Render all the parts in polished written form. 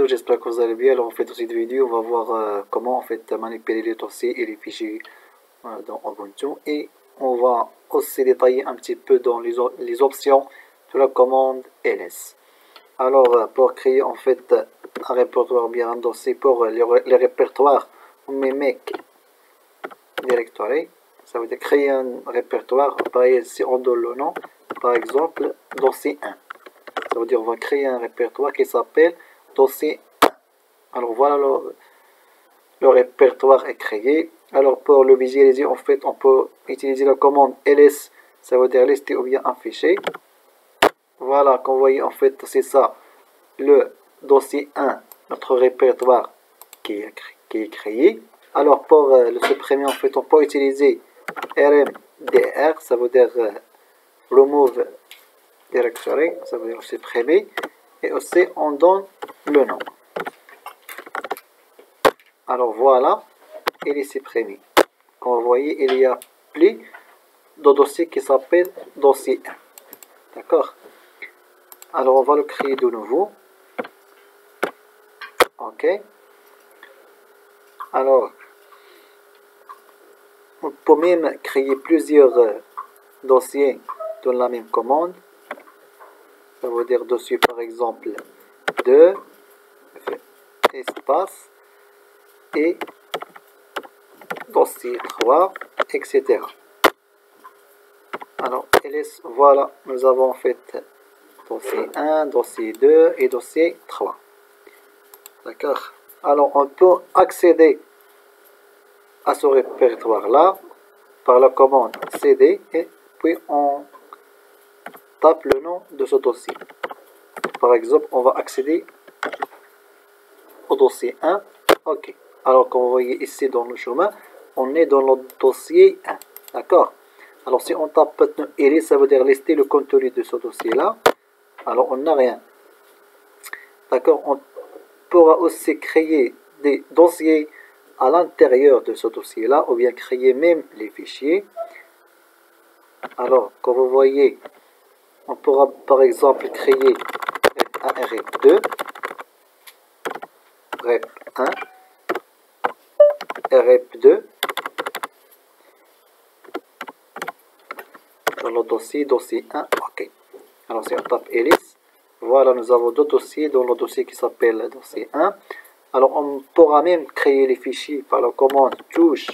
tous, j'espère que vous allez bien. Alors en fait dans cette vidéo on va voir comment en fait manipuler les dossiers et les fichiers dans Ubuntu, et on va aussi détailler un petit peu dans les options de la commande ls. Alors pour créer en fait un répertoire, bien un dossier pour les répertoires, on met make directory, ça veut dire créer un répertoire. Pareil, si on donne le nom, par exemple dossier 1, ça veut dire on va créer un répertoire qui s'appelle dossier 1. Alors voilà, le répertoire est créé. Alors pour le visualiser, en fait on peut utiliser la commande ls, ça veut dire lister ou bien un fichier. Voilà, comme vous voyez en fait c'est ça le dossier 1, notre répertoire qui est créé. Alors pour le supprimer, en fait on peut utiliser rmdr, ça veut dire remove directory, ça veut dire supprimer, et aussi on donne le nom. Alors voilà, il est supprimé. Comme vous voyez, il y a plus de dossier qui s'appelle dossier 1. D'accord? Alors on va le créer de nouveau. Ok. Alors, on peut même créer plusieurs dossiers dans la même commande. Ça veut dire dossier par exemple 2, espace, et dossier 3, etc. Alors, voilà, nous avons en fait dossier 1, dossier 2 et dossier 3. D'accord? Alors, on peut accéder à ce répertoire-là par la commande cd, et puis on tape le nom de ce dossier. Par exemple, on va accéder au dossier 1. Ok. Alors, comme vous voyez ici dans le chemin, on est dans le dossier 1. D'accord? Alors, si on tape maintenant ls, ça veut dire lister le contenu de ce dossier-là. Alors, on n'a rien. D'accord? On pourra aussi créer des dossiers à l'intérieur de ce dossier-là, ou bien créer même les fichiers. Alors, comme vous voyez, on pourra par exemple créer rep1 et rep2, rep1 et rep2 dans le dossier 1. Ok. Alors si on tape ls, voilà, nous avons deux dossiers dans le dossier qui s'appelle dossier 1. Alors on pourra même créer les fichiers par la commande touche,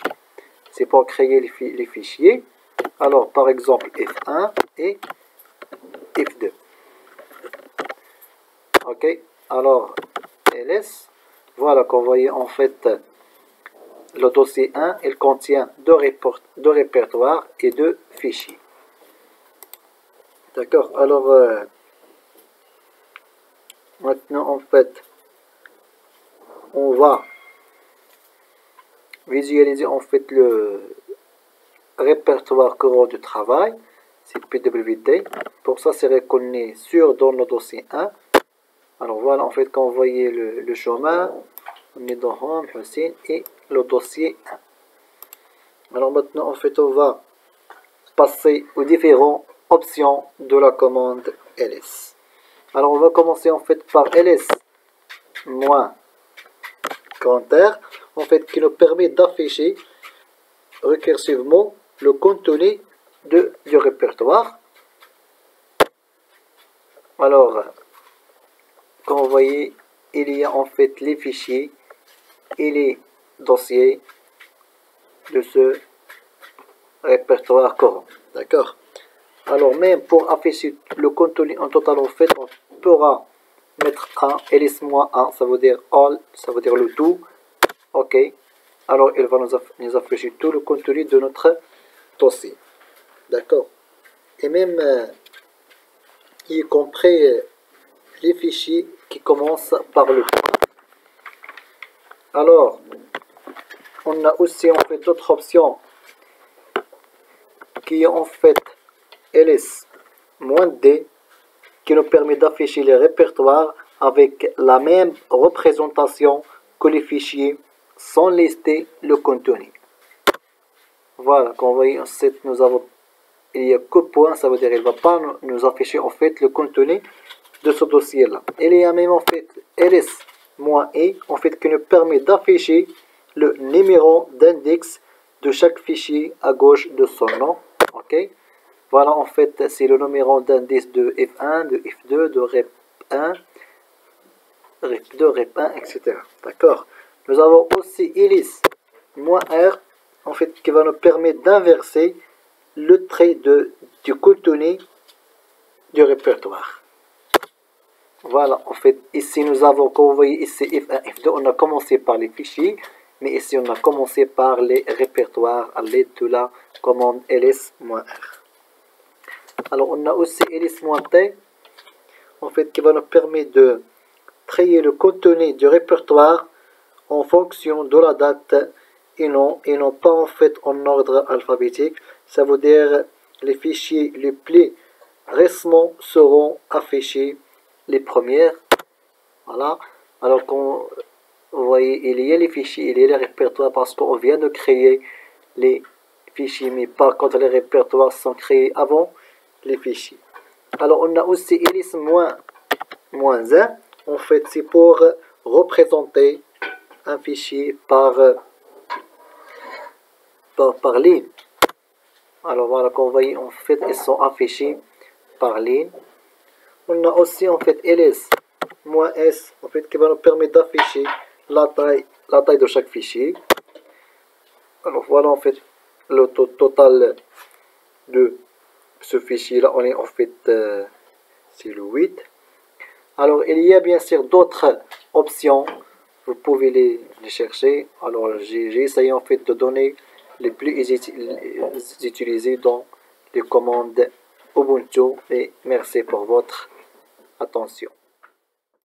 c'est pour créer les fichiers. Alors par exemple f1 et f2. Ok, alors ls, voilà, comme vous voyez en fait le dossier 1, il contient deux répertoires et deux fichiers. D'accord, alors maintenant en fait on va visualiser en fait le répertoire courant de travail, c'est pwd. Pour ça c'est reconnu dans le dossier 1. Alors voilà, en fait quand vous voyez le chemin, on est dans Home, Hussein et le dossier 1. Alors maintenant en fait on va passer aux différentes options de la commande ls. Alors on va commencer en fait par ls moins commentaire, en fait qui nous permet d'afficher récursivement le contenu du répertoire. Alors comme vous voyez, il y a en fait les fichiers et les dossiers de ce répertoire courant. D'accord? Alors même pour afficher le contenu en total, en fait on pourra mettre un ls-1, ça veut dire all, ça veut dire le tout. Ok, alors il va nous afficher tout le contenu de notre dossier. D'accord? Et même y compris les fichiers qui commencent par le point. Alors on a aussi en fait d'autres options qui est en fait ls-d, qui nous permet d'afficher les répertoires avec la même représentation que les fichiers sans lister le contenu. Voilà, comme vous voyez, nous avons, il y a que point, ça veut dire qu'il ne va pas nous afficher en fait le contenu de ce dossier là. Il y a même en fait ls -i, en fait, qui nous permet d'afficher le numéro d'index de chaque fichier à gauche de son nom. Ok, voilà, en fait, c'est le numéro d'index de F1, de F2, de REP1, REP2, REP1, etc. D'accord. Nous avons aussi elis-r, en fait, qui va nous permettre d'inverser le trait du contenu du répertoire. Voilà, en fait, ici nous avons, comme vous voyez ici, F1, F2, on a commencé par les fichiers, mais ici on a commencé par les répertoires à l'aide de la commande ls-r. Alors on a aussi ls-t, en fait, qui va nous permettre de trier le contenu du répertoire en fonction de la date et non pas en fait en ordre alphabétique. Ça veut dire les fichiers les plus récents seront affichés les premières. Voilà. Alors vous voyez, il y a les fichiers, il y a les répertoires parce qu'on vient de créer les fichiers, mais pas quand les répertoires sont créés avant les fichiers. Alors on a aussi elis-1. En fait, c'est pour représenter un fichier par ligne. Alors voilà, comme vous voyez, en fait, ils sont affichés par ligne. On a aussi en fait ls-s, en fait, qui va nous permettre d'afficher la taille de chaque fichier. Alors voilà, en fait, le total de ce fichier-là, on est en fait, c'est le 8. Alors il y a bien sûr d'autres options, vous pouvez les chercher. Alors j'ai essayé en fait de donner les plus utilisés dans les commandes Ubuntu et merci pour votre attention.